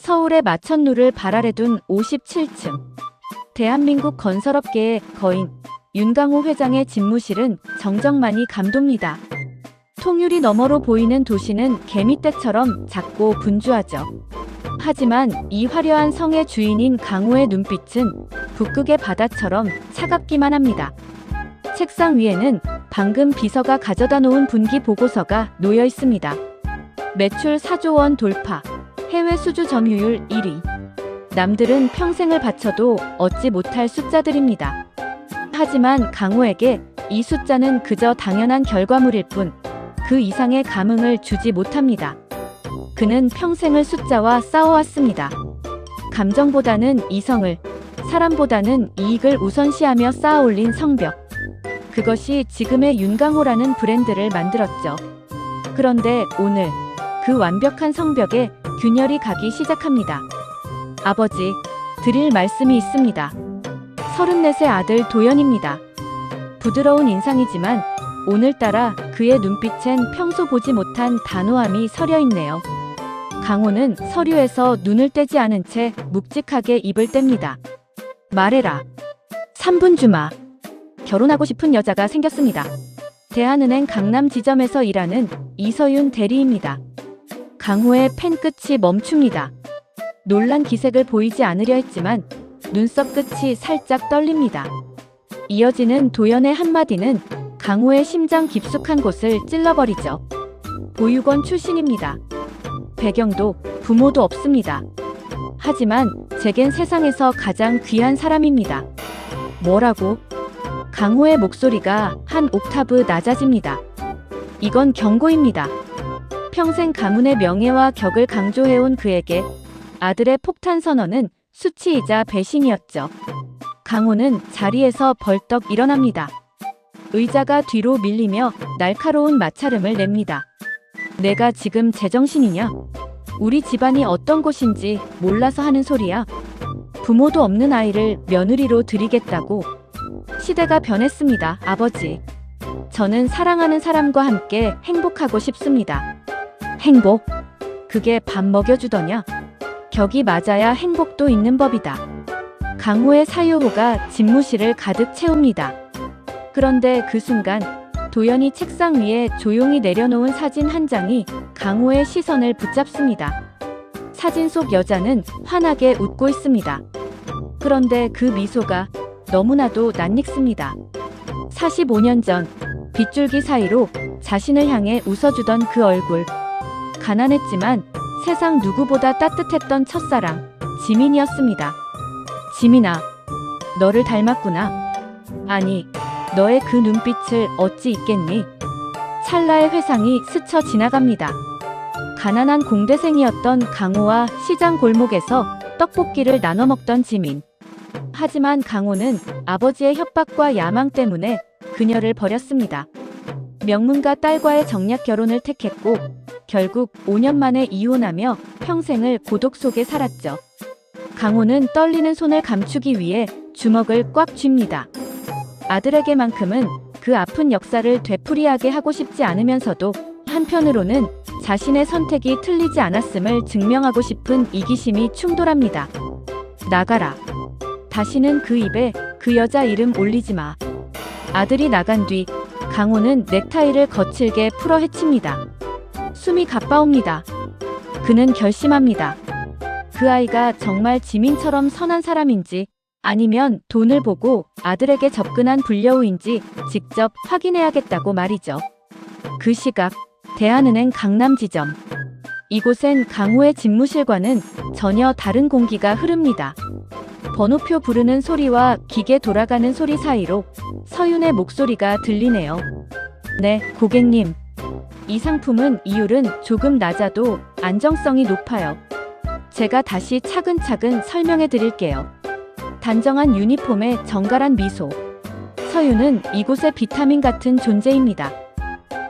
서울의 마천루를 발 아래 둔 57층. 대한민국 건설업계의 거인 윤강호 회장의 집무실은 정정만이 감돕니다. 통유리 너머로 보이는 도시는 개미떼처럼 작고 분주하죠. 하지만 이 화려한 성의 주인인 강호의 눈빛은 북극의 바다처럼 차갑기만 합니다. 책상 위에는 방금 비서가 가져다 놓은 분기 보고서가 놓여 있습니다. 매출 4조 원 돌파, 해외 수주 점유율 1위. 남들은 평생을 바쳐도 얻지 못할 숫자들입니다. 하지만 강호에게 이 숫자는 그저 당연한 결과물일 뿐 그 이상의 감흥을 주지 못합니다. 그는 평생을 숫자와 싸워왔습니다. 감정보다는 이성을, 사람보다는 이익을 우선시하며 쌓아올린 성벽. 그것이 지금의 윤강호라는 브랜드를 만들었죠. 그런데 오늘 그 완벽한 성벽에 균열이 가기 시작합니다. 아버지, 드릴 말씀이 있습니다. 34세 아들 도연입니다. 부드러운 인상이지만 오늘따라 그의 눈빛엔 평소 보지 못한 단호함이 서려 있네요. 강호는 서류에서 눈을 떼지 않은 채 묵직하게 입을 뗍니다. 말해라. 3분 주마. 결혼하고 싶은 여자가 생겼습니다. 대한은행 강남 지점에서 일하는 이서윤 대리입니다. 강호의 펜 끝이 멈춥니다. 놀란 기색을 보이지 않으려 했지만 눈썹 끝이 살짝 떨립니다. 이어지는 도연의 한마디는 강호의 심장 깊숙한 곳을 찔러버리죠. 보육원 출신입니다. 배경도 부모도 없습니다. 하지만 제겐 세상에서 가장 귀한 사람입니다. 뭐라고? 강호의 목소리가 한 옥타브 낮아집니다. 이건 경고입니다. 평생 가문의 명예와 격을 강조해온 그에게 아들의 폭탄 선언은 수치이자 배신이었죠. 강호는 자리에서 벌떡 일어납니다. 의자가 뒤로 밀리며 날카로운 마찰음을 냅니다. 내가 지금 제정신이냐? 우리 집안이 어떤 곳인지 몰라서 하는 소리야? 부모도 없는 아이를 며느리로 드리겠다고? 시대가 변했습니다, 아버지. 저는 사랑하는 사람과 함께 행복하고 싶습니다. 행복? 그게 밥 먹여주더냐? 격이 맞아야 행복도 있는 법이다. 강호의 사유호가 집무실을 가득 채웁니다. 그런데 그 순간 도연이 책상 위에 조용히 내려놓은 사진 한 장이 강호의 시선을 붙잡습니다. 사진 속 여자는 환하게 웃고 있습니다. 그런데 그 미소가 너무나도 낯익습니다. 45년 전 빗줄기 사이로 자신을 향해 웃어주던 그 얼굴. 가난했지만 세상 누구보다 따뜻했던 첫사랑 지민이었습니다. 지민아, 너를 닮았구나. 아니, 너의 그 눈빛을 어찌 잊겠니? 찰나의 회상이 스쳐 지나갑니다. 가난한 공대생이었던 강호와 시장 골목에서 떡볶이를 나눠 먹던 지민. 하지만 강호는 아버지의 협박과 야망 때문에 그녀를 버렸습니다. 명문가 딸과의 정략 결혼을 택했고 결국 5년 만에 이혼하며 평생을 고독 속에 살았죠. 강호는 떨리는 손을 감추기 위해 주먹을 꽉 쥡니다. 아들에게만큼은 그 아픈 역사를 되풀이하게 하고 싶지 않으면서도 한편으로는 자신의 선택이 틀리지 않았음을 증명하고 싶은 이기심이 충돌합니다. 나가라. 다시는 그 입에 그 여자 이름 올리지 마. 아들이 나간 뒤 강호는 넥타이를 거칠게 풀어 헤칩니다. 숨이 가빠옵니다. 그는 결심합니다. 그 아이가 정말 지민처럼 선한 사람인지 아니면 돈을 보고 아들에게 접근한 불려우인지 직접 확인해야겠다고 말이죠. 그 시각 대한은행 강남 지점. 이곳엔 강호의 집무실과는 전혀 다른 공기가 흐릅니다. 번호표 부르는 소리와 기계 돌아가는 소리 사이로 서윤의 목소리가 들리네요. 네, 고객님. 이 상품은 이율은 조금 낮아도 안정성이 높아요. 제가 다시 차근차근 설명해 드릴게요. 단정한 유니폼에 정갈한 미소. 서윤은 이곳의 비타민 같은 존재입니다.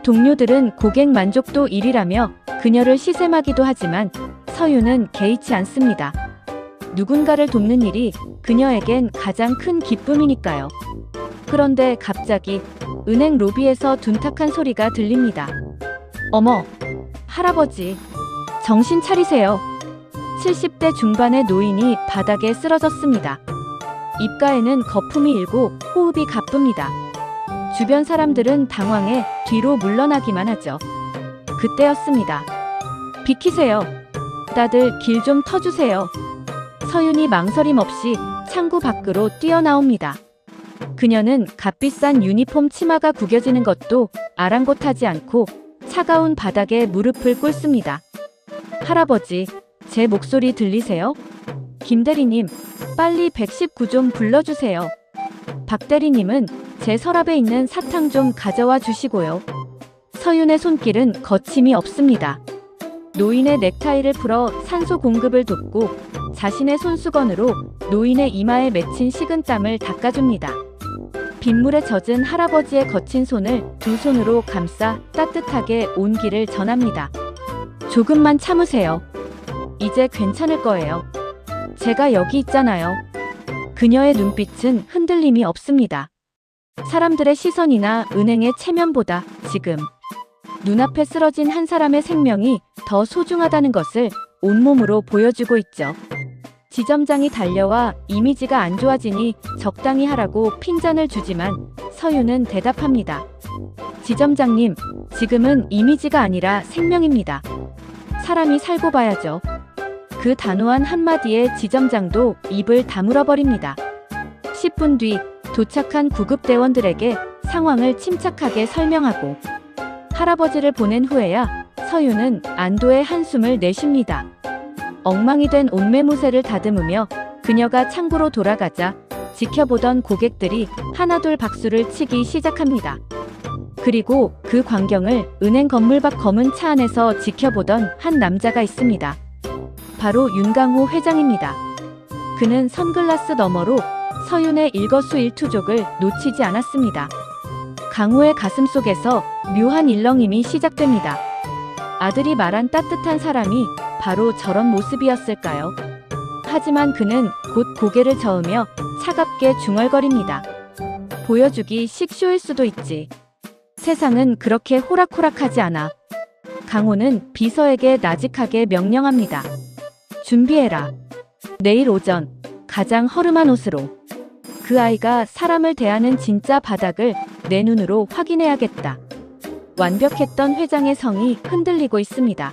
동료들은 고객 만족도 1위라며 그녀를 시샘하기도 하지만 서윤은 개의치 않습니다. 누군가를 돕는 일이 그녀에겐 가장 큰 기쁨이니까요. 그런데 갑자기 은행 로비에서 둔탁한 소리가 들립니다. 어머, 할아버지, 정신 차리세요. 70대 중반의 노인이 바닥에 쓰러졌습니다. 입가에는 거품이 일고 호흡이 가쁩니다. 주변 사람들은 당황해 뒤로 물러나기만 하죠. 그때였습니다. 비키세요. 다들 길 좀 터주세요. 서윤이 망설임 없이 창구 밖으로 뛰어나옵니다. 그녀는 값비싼 유니폼 치마가 구겨지는 것도 아랑곳하지 않고 차가운 바닥에 무릎을 꿇습니다. 할아버지, 제 목소리 들리세요? 김대리님, 빨리 119 좀 불러주세요. 박대리님은 제 서랍에 있는 사탕 좀 가져와 주시고요. 서윤의 손길은 거침이 없습니다. 노인의 넥타이를 풀어 산소 공급을 돕고 자신의 손수건으로 노인의 이마에 맺힌 식은땀을 닦아줍니다. 빗물에 젖은 할아버지의 거친 손을 두 손으로 감싸 따뜻하게 온기를 전합니다. 조금만 참으세요. 이제 괜찮을 거예요. 제가 여기 있잖아요. 그녀의 눈빛은 흔들림이 없습니다. 사람들의 시선이나 은행의 체면보다 지금 눈앞에 쓰러진 한 사람의 생명이 더 소중하다는 것을 온몸으로 보여주고 있죠. 지점장이 달려와 이미지가 안 좋아지니 적당히 하라고 핀잔을 주지만 서윤은 대답합니다. 지점장님, 지금은 이미지가 아니라 생명입니다. 사람이 살고 봐야죠. 그 단호한 한마디에 지점장도 입을 다물어버립니다. 10분 뒤 도착한 구급대원들에게 상황을 침착하게 설명하고 할아버지를 보낸 후에야 서윤은 안도의 한숨을 내쉽니다. 엉망이 된 옷매무새를 다듬으며 그녀가 창구로 돌아가자 지켜보던 고객들이 하나둘 박수를 치기 시작합니다. 그리고 그 광경을 은행 건물 밖 검은 차 안에서 지켜보던 한 남자가 있습니다. 바로 윤강호 회장입니다. 그는 선글라스 너머로 서윤의 일거수일투족을 놓치지 않았습니다. 강호의 가슴속에서 묘한 일렁임이 시작됩니다. 아들이 말한 따뜻한 사람이 바로 저런 모습이었을까요? 하지만 그는 곧 고개를 저으며 차갑게 중얼거립니다. 보여주기 식쇼일 수도 있지. 세상은 그렇게 호락호락하지 않아. 강호는 비서에게 나직하게 명령합니다. 준비해라. 내일 오전 가장 허름한 옷으로. 그 아이가 사람을 대하는 진짜 바닥을 내 눈으로 확인해야겠다. 완벽했던 회장의 성이 흔들리고 있습니다.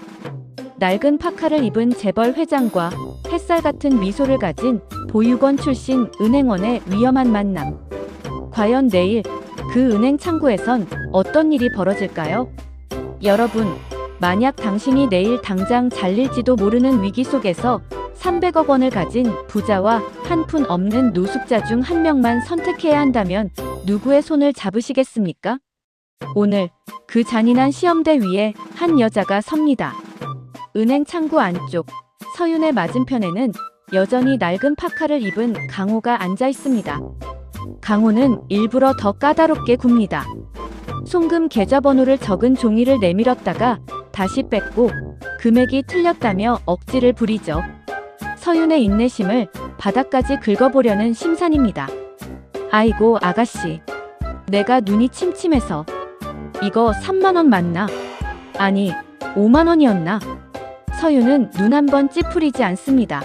낡은 파카를 입은 재벌 회장과 햇살 같은 미소를 가진 보육원 출신 은행원의 위험한 만남. 과연 내일 그 은행 창구에선 어떤 일이 벌어질까요? 여러분, 만약 당신이 내일 당장 잘릴지도 모르는 위기 속에서 300억 원을 가진 부자와 한 푼 없는 노숙자 중 한 명만 선택해야 한다면 누구의 손을 잡으시겠습니까? 오늘 그 잔인한 시험대 위에 한 여자가 섭니다. 은행 창구 안쪽 서윤의 맞은편에는 여전히 낡은 파카를 입은 강호가 앉아 있습니다. 강호는 일부러 더 까다롭게 굽니다. 송금 계좌번호를 적은 종이를 내밀었다가 다시 뺐고 금액이 틀렸다며 억지를 부리죠. 서윤의 인내심을 바닥까지 긁어보려는 심산입니다. 아이고 아가씨, 내가 눈이 침침해서. 이거 3만 원 맞나? 아니 5만 원이었나? 서윤은 눈 한 번 찌푸리지 않습니다.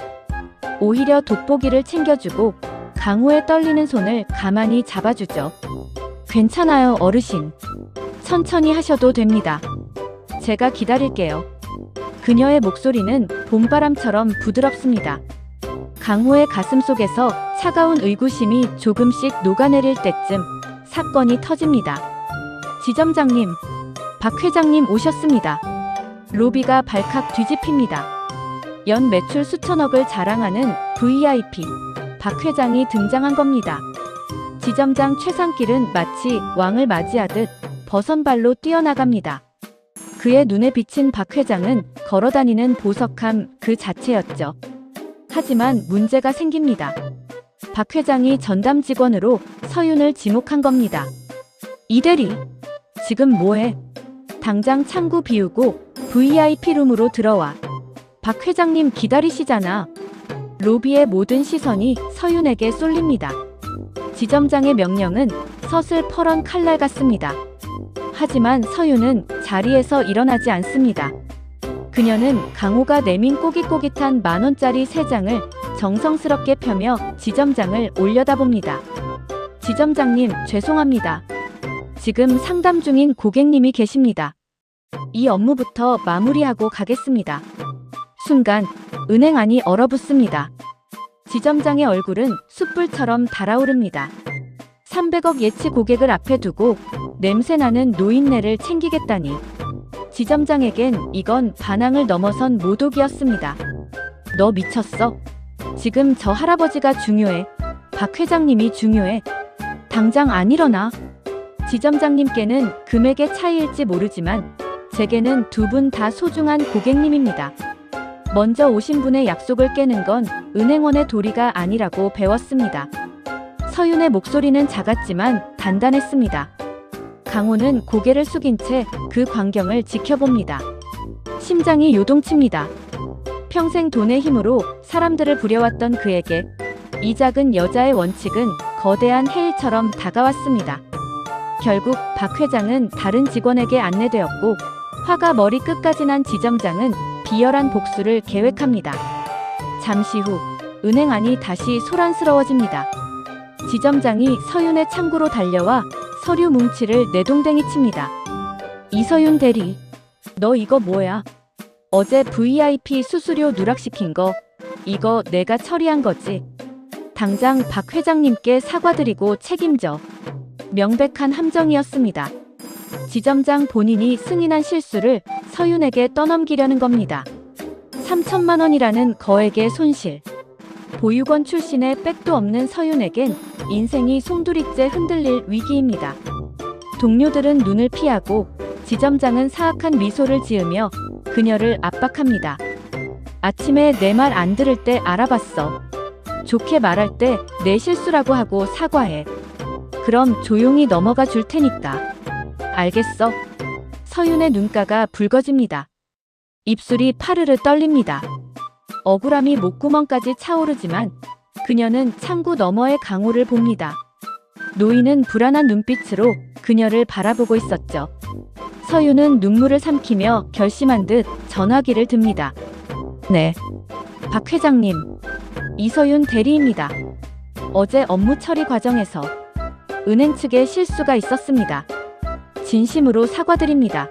오히려 돋보기를 챙겨주고 강호의 떨리는 손을 가만히 잡아주죠. 괜찮아요 어르신. 천천히 하셔도 됩니다. 제가 기다릴게요. 그녀의 목소리는 봄바람처럼 부드럽습니다. 강호의 가슴속에서 차가운 의구심이 조금씩 녹아내릴 때쯤 사건이 터집니다. 지점장님, 박 회장님 오셨습니다. 로비가 발칵 뒤집힙니다. 연 매출 수천억을 자랑하는 VIP 박 회장이 등장한 겁니다. 지점장 최상길은 마치 왕을 맞이하듯 버선발로 뛰어나갑니다. 그의 눈에 비친 박 회장은 걸어다니는 보석함 그 자체였죠. 하지만 문제가 생깁니다. 박 회장이 전담 직원으로 서윤을 지목한 겁니다. 이대리, 지금 뭐해? 당장 창구 비우고 VIP 룸으로 들어와. 박 회장님 기다리시잖아. 로비의 모든 시선이 서윤에게 쏠립니다. 지점장의 명령은 서슬 펄은 칼날 같습니다. 하지만 서윤은 자리에서 일어나지 않습니다. 그녀는 강호가 내민 꼬깃꼬깃한 10,000원짜리 3장을 정성스럽게 펴며 지점장을 올려다봅니다. 지점장님, 죄송합니다. 지금 상담 중인 고객님이 계십니다. 이 업무부터 마무리하고 가겠습니다. 순간 은행 안이 얼어붙습니다. 지점장의 얼굴은 숯불처럼 달아오릅니다. 300억 예치 고객을 앞에 두고 냄새나는 노인네를 챙기겠다니. 지점장에겐 이건 반항을 넘어선 모독이었습니다. 너 미쳤어? 지금 저 할아버지가 중요해. 박 회장님이 중요해. 당장 안 일어나. 지점장님께는 금액의 차이일지 모르지만 제게는 두 분 다 소중한 고객님입니다. 먼저 오신 분의 약속을 깨는 건 은행원의 도리가 아니라고 배웠습니다. 서윤의 목소리는 작았지만 단단했습니다. 강호는 고개를 숙인 채 그 광경을 지켜봅니다. 심장이 요동칩니다. 평생 돈의 힘으로 사람들을 부려왔던 그에게 이 작은 여자의 원칙은 거대한 해일처럼 다가왔습니다. 결국 박 회장은 다른 직원에게 안내되었고 화가 머리 끝까지 난 지점장은 비열한 복수를 계획합니다. 잠시 후 은행 안이 다시 소란스러워집니다. 지점장이 서윤의 창구로 달려와 서류 뭉치를 내동댕이 칩니다. 이서윤 대리, 너 이거 뭐야? 어제 VIP 수수료 누락시킨 거 이거 내가 처리한 거지? 당장 박 회장님께 사과드리고 책임져. 명백한 함정이었습니다. 지점장 본인이 승인한 실수를 서윤에게 떠넘기려는 겁니다. 3천만 원이라는 거액의 손실. 보육원 출신의 백도 없는 서윤에겐 인생이 송두리째 흔들릴 위기입니다. 동료들은 눈을 피하고 지점장은 사악한 미소를 지으며 그녀를 압박합니다. 아침에 내 말 안 들을 때 알아봤어. 좋게 말할 때 내 실수라고 하고 사과해. 그럼 조용히 넘어가 줄 테니까. 알겠어. 서윤의 눈가가 붉어집니다. 입술이 파르르 떨립니다. 억울함이 목구멍까지 차오르지만 그녀는 창구 너머의 강호를 봅니다. 노인은 불안한 눈빛으로 그녀를 바라보고 있었죠. 서윤은 눈물을 삼키며 결심한 듯 전화기를 듭니다. 네. 박 회장님. 이서윤 대리입니다. 어제 업무 처리 과정에서 은행 측에 실수가 있었습니다. 진심으로 사과드립니다.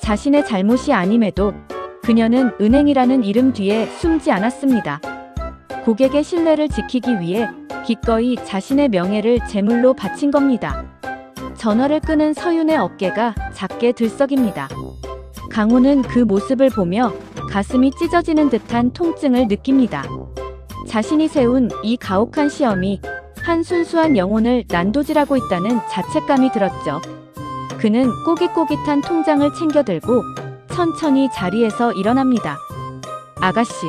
자신의 잘못이 아님에도 그녀는 은행이라는 이름 뒤에 숨지 않았습니다. 고객의 신뢰를 지키기 위해 기꺼이 자신의 명예를 제물로 바친 겁니다. 전화를 끄는 서윤의 어깨가 작게 들썩입니다. 강호는 그 모습을 보며 가슴이 찢어지는 듯한 통증을 느낍니다. 자신이 세운 이 가혹한 시험이 한 순수한 영혼을 난도질하고 있다는 자책감이 들었죠. 그는 꼬깃꼬깃한 통장을 챙겨들고 천천히 자리에서 일어납니다. 아가씨,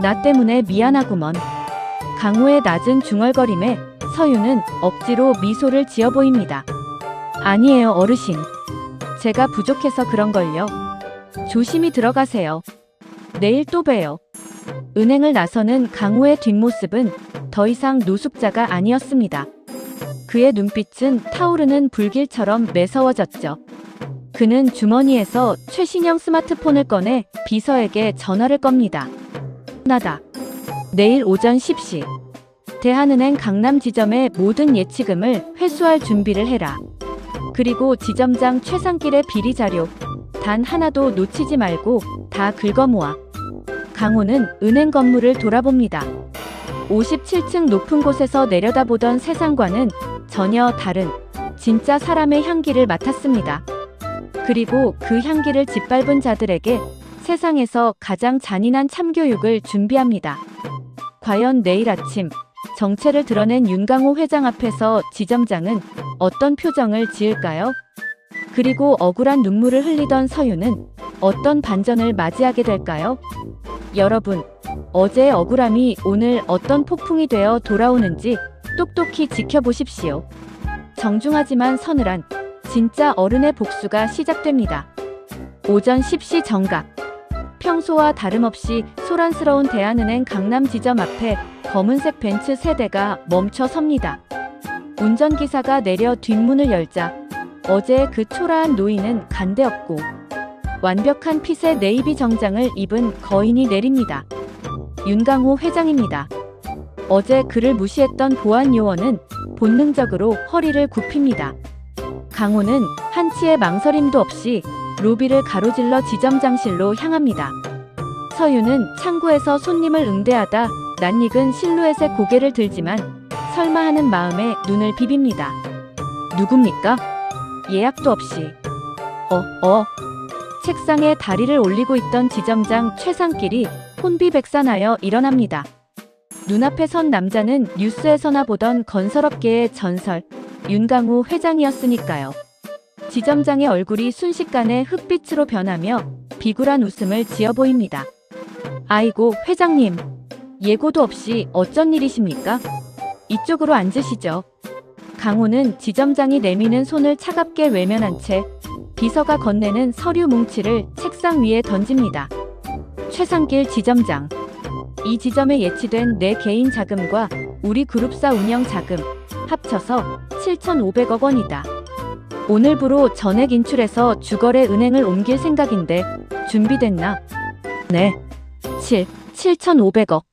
나 때문에 미안하구먼. 강호의 낮은 중얼거림에 서윤은 억지로 미소를 지어 보입니다. 아니에요, 어르신. 제가 부족해서 그런걸요. 조심히 들어가세요. 내일 또 봬요. 은행을 나서는 강호의 뒷모습은 더 이상 노숙자가 아니었습니다. 그의 눈빛은 타오르는 불길처럼 매서워졌죠. 그는 주머니에서 최신형 스마트폰을 꺼내 비서에게 전화를 겁니다. 나다. 내일 오전 10시. 대한은행 강남 지점의 모든 예치금을 회수할 준비를 해라. 그리고 지점장 최상길의 비리 자료 단 하나도 놓치지 말고 다 긁어모아. 강호는 은행 건물을 돌아봅니다. 57층 높은 곳에서 내려다보던 세상과는 전혀 다른 진짜 사람의 향기를 맡았습니다. 그리고 그 향기를 짓밟은 자들에게 세상에서 가장 잔인한 참교육을 준비합니다. 과연 내일 아침 정체를 드러낸 윤강호 회장 앞에서 지점장은 어떤 표정을 지을까요? 그리고 억울한 눈물을 흘리던 서윤은 어떤 반전을 맞이하게 될까요? 여러분, 어제의 억울함이 오늘 어떤 폭풍이 되어 돌아오는지 똑똑히 지켜보십시오. 정중하지만 서늘한 진짜 어른의 복수가 시작됩니다. 오전 10시 정각. 평소와 다름없이 소란스러운 대한은행 강남 지점 앞에 검은색 벤츠 3대가 멈춰 섭니다. 운전기사가 내려 뒷문을 열자 어제의 그 초라한 노인은 간데없고 완벽한 핏의 네이비 정장을 입은 거인이 내립니다. 윤강호 회장입니다. 어제 그를 무시했던 보안 요원은 본능적으로 허리를 굽힙니다. 강호는 한치의 망설임도 없이 로비를 가로질러 지점장실로 향합니다. 서윤은 창구에서 손님을 응대하다 낯익은 실루엣에 고개를 들지만 설마 하는 마음에 눈을 비빕니다. 누굽니까? 예약도 없이. 책상에 다리를 올리고 있던 지점장 최상길이 혼비백산하여 일어납니다. 눈앞에 선 남자는 뉴스에서나 보던 건설업계의 전설 윤강호 회장이었으니까요. 지점장의 얼굴이 순식간에 흑빛으로 변하며 비굴한 웃음을 지어 보입니다. 아이고 회장님, 예고도 없이 어쩐 일이십니까? 이쪽으로 앉으시죠. 강호는 지점장이 내미는 손을 차갑게 외면한 채 비서가 건네는 서류 뭉치를 책상 위에 던집니다. 최상길 지점장, 이 지점에 예치된 내 개인 자금과 우리 그룹사 운영 자금 합쳐서 7,500억 원이다. 오늘부로 전액 인출해서 주거래 은행을 옮길 생각인데 준비됐나? 네. 7,500억.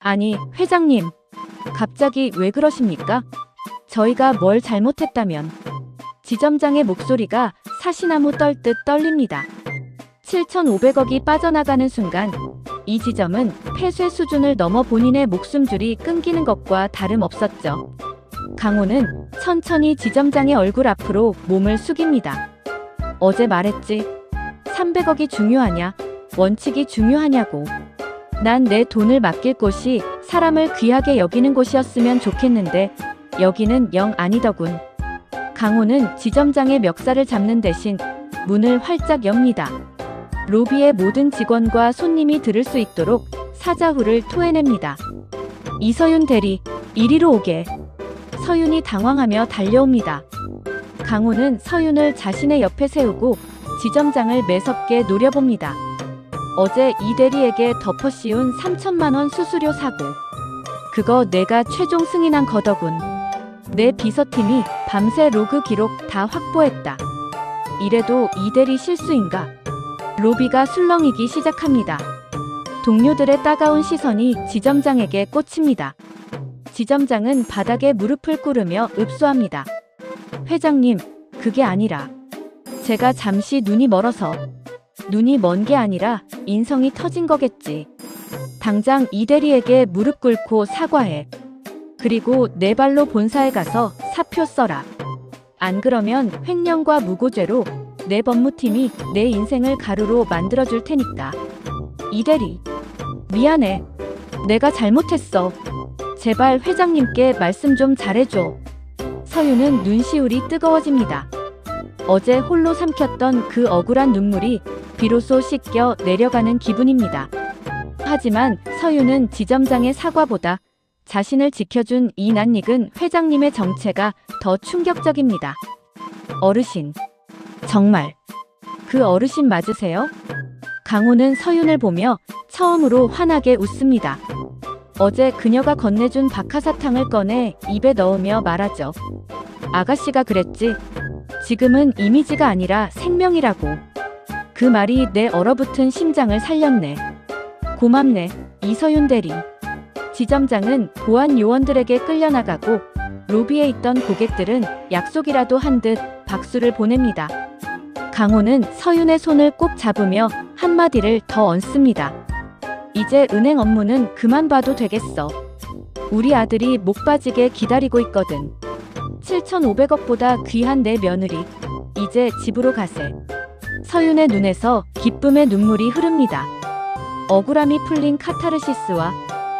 아니, 회장님. 갑자기 왜 그러십니까? 저희가 뭘 잘못했다면. 지점장의 목소리가 사시나무 떨듯 떨립니다. 7,500억이 빠져나가는 순간 이 지점은 폐쇄 수준을 넘어 본인의 목숨줄이 끊기는 것과 다름없었죠. 강호는 천천히 지점장의 얼굴 앞으로 몸을 숙입니다. 어제 말했지. 300억이 중요하냐? 원칙이 중요하냐고. 난 내 돈을 맡길 곳이 사람을 귀하게 여기는 곳이었으면 좋겠는데 여기는 영 아니더군. 강호는 지점장의 멱살을 잡는 대신 문을 활짝 엽니다. 로비의 모든 직원과 손님이 들을 수 있도록 사자후를 토해냅니다. 이서윤 대리, 이리로 오게. 서윤이 당황하며 달려옵니다. 강호는 서윤을 자신의 옆에 세우고 지점장을 매섭게 노려봅니다. 어제 이 대리에게 덮어 씌운 3천만 원 수수료 사고. 그거 내가 최종 승인한 거더군. 내 비서팀이 밤새 로그 기록 다 확보했다. 이래도 이 대리 실수인가? 로비가 술렁이기 시작합니다. 동료들의 따가운 시선이 지점장에게 꽂힙니다. 지점장은 바닥에 무릎을 꿇으며 읍소합니다. 회장님, 그게 아니라 제가 잠시 눈이 멀어서. 눈이 먼 게 아니라 인성이 터진 거겠지. 당장 이 대리에게 무릎 꿇고 사과해. 그리고 내 발로 본사에 가서 사표 써라. 안 그러면 횡령과 무고죄로 내 법무팀이 내 인생을 가루로 만들어줄 테니까. 이 대리, 미안해. 내가 잘못했어. 제발 회장님께 말씀 좀 잘해줘. 서윤은 눈시울이 뜨거워집니다. 어제 홀로 삼켰던 그 억울한 눈물이 비로소 씻겨 내려가는 기분입니다. 하지만 서윤은 지점장의 사과보다 자신을 지켜준 이 낯익은 회장님의 정체가 더 충격적입니다. 어르신. 정말. 그 어르신 맞으세요? 강호는 서윤을 보며 처음으로 환하게 웃습니다. 어제 그녀가 건네준 박하사탕을 꺼내 입에 넣으며 말하죠. 아가씨가 그랬지. 지금은 이미지가 아니라 생명이라고. 그 말이 내 얼어붙은 심장을 살렸네. 고맙네, 이서윤 대리. 지점장은 보안 요원들에게 끌려나가고 로비에 있던 고객들은 약속이라도 한 듯 박수를 보냅니다. 강호는 서윤의 손을 꼭 잡으며 한마디를 더 얹습니다. 이제 은행 업무는 그만 봐도 되겠어. 우리 아들이 목 빠지게 기다리고 있거든. 7,500억보다 귀한 내 며느리. 이제 집으로 가세. 서윤의 눈에서 기쁨의 눈물이 흐릅니다. 억울함이 풀린 카타르시스와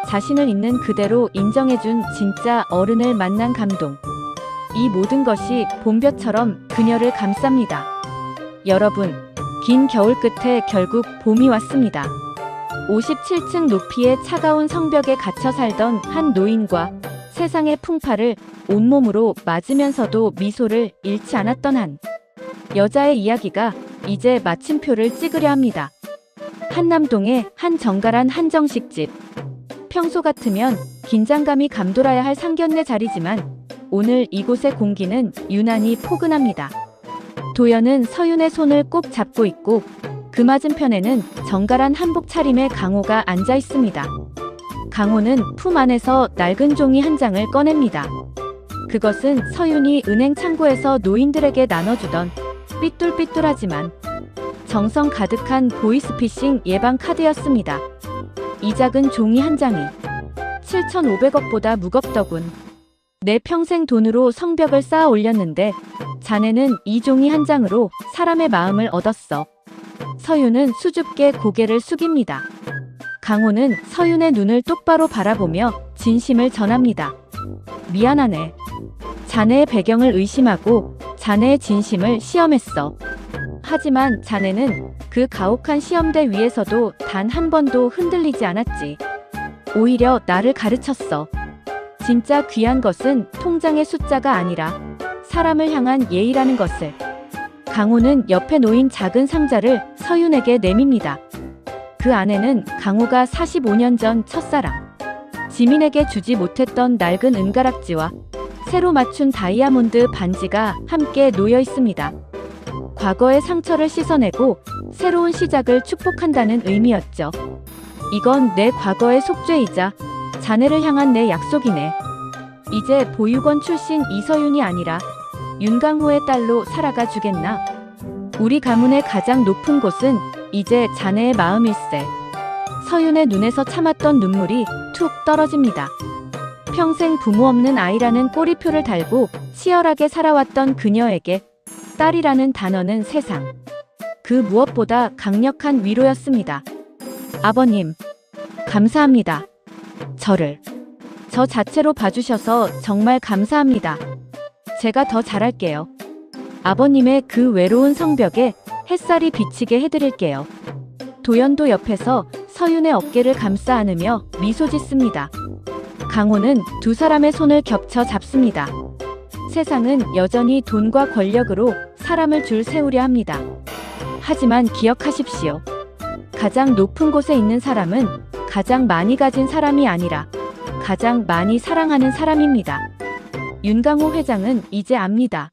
자신을 있는 그대로 인정해준 진짜 어른을 만난 감동. 이 모든 것이 봄볕처럼 그녀를 감쌉니다. 여러분, 긴 겨울 끝에 결국 봄이 왔습니다. 57층 높이의 차가운 성벽에 갇혀 살던 한 노인과 세상의 풍파를 온몸으로 맞으면서도 미소를 잃지 않았던 한 여자의 이야기가 이제 마침표를 찍으려 합니다. 한남동의 한 정갈한 한정식집. 평소 같으면 긴장감이 감돌아야 할 상견례 자리지만 오늘 이곳의 공기는 유난히 포근합니다. 도연은 서윤의 손을 꼭 잡고 있고 그 맞은편에는 정갈한 한복 차림의 강호가 앉아 있습니다. 강호는 품 안에서 낡은 종이 한 장을 꺼냅니다. 그것은 서윤이 은행 창구에서 노인들에게 나눠주던 삐뚤삐뚤하지만 정성 가득한 보이스피싱 예방 카드였습니다. 이 작은 종이 한 장이 7,500억보다 무겁더군. 내 평생 돈으로 성벽을 쌓아 올렸는데 자네는 이 종이 한 장으로 사람의 마음을 얻었어. 서윤은 수줍게 고개를 숙입니다. 강호는 서윤의 눈을 똑바로 바라보며 진심을 전합니다. 미안하네. 자네의 배경을 의심하고 자네의 진심을 시험했어. 하지만 자네는 그 가혹한 시험대 위에서도 단 한 번도 흔들리지 않았지. 오히려 나를 가르쳤어. 진짜 귀한 것은 통장의 숫자가 아니라 사람을 향한 예의라는 것을. 강호는 옆에 놓인 작은 상자를 서윤에게 내밉니다. 그 안에는 강호가 45년 전 첫사랑 지민에게 주지 못했던 낡은 은가락지와 새로 맞춘 다이아몬드 반지가 함께 놓여 있습니다. 과거의 상처를 씻어내고 새로운 시작을 축복한다는 의미였죠. 이건 내 과거의 속죄이자 자네를 향한 내 약속이네. 이제 보육원 출신 이서윤이 아니라 윤강호의 딸로 살아가 주겠나? 우리 가문의 가장 높은 곳은 이제 자네의 마음일세. 서윤의 눈에서 참았던 눈물이 툭 떨어집니다. 평생 부모 없는 아이라는 꼬리표를 달고 치열하게 살아왔던 그녀에게 딸이라는 단어는 세상 그 무엇보다 강력한 위로였습니다. 아버님, 감사합니다. 저를 저 자체로 봐주셔서 정말 감사합니다. 제가 더 잘할게요. 아버님의 그 외로운 성벽에 햇살이 비치게 해드릴게요. 도연도 옆에서 서윤의 어깨를 감싸 안으며 미소 짓습니다. 강호는 두 사람의 손을 겹쳐 잡습니다. 세상은 여전히 돈과 권력으로 사람을 줄 세우려 합니다. 하지만 기억하십시오. 가장 높은 곳에 있는 사람은 가장 많이 가진 사람이 아니라 가장 많이 사랑하는 사람입니다. 윤강호 회장은 이제 압니다.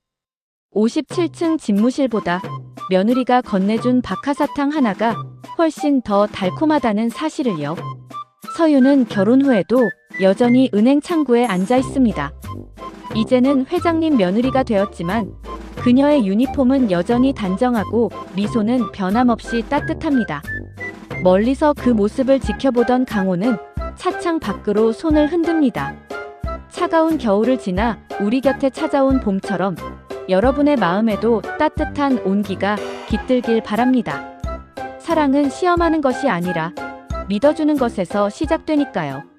57층 집무실보다 며느리가 건네준 박하사탕 하나가 훨씬 더 달콤하다는 사실을요. 서윤은 결혼 후에도 여전히 은행 창구에 앉아 있습니다. 이제는 회장님 며느리가 되었지만 그녀의 유니폼은 여전히 단정하고 미소는 변함없이 따뜻합니다. 멀리서 그 모습을 지켜보던 강호는 차창 밖으로 손을 흔듭니다. 차가운 겨울을 지나 우리 곁에 찾아온 봄처럼 여러분의 마음에도 따뜻한 온기가 깃들길 바랍니다. 사랑은 시험하는 것이 아니라 믿어주는 것에서 시작되니까요.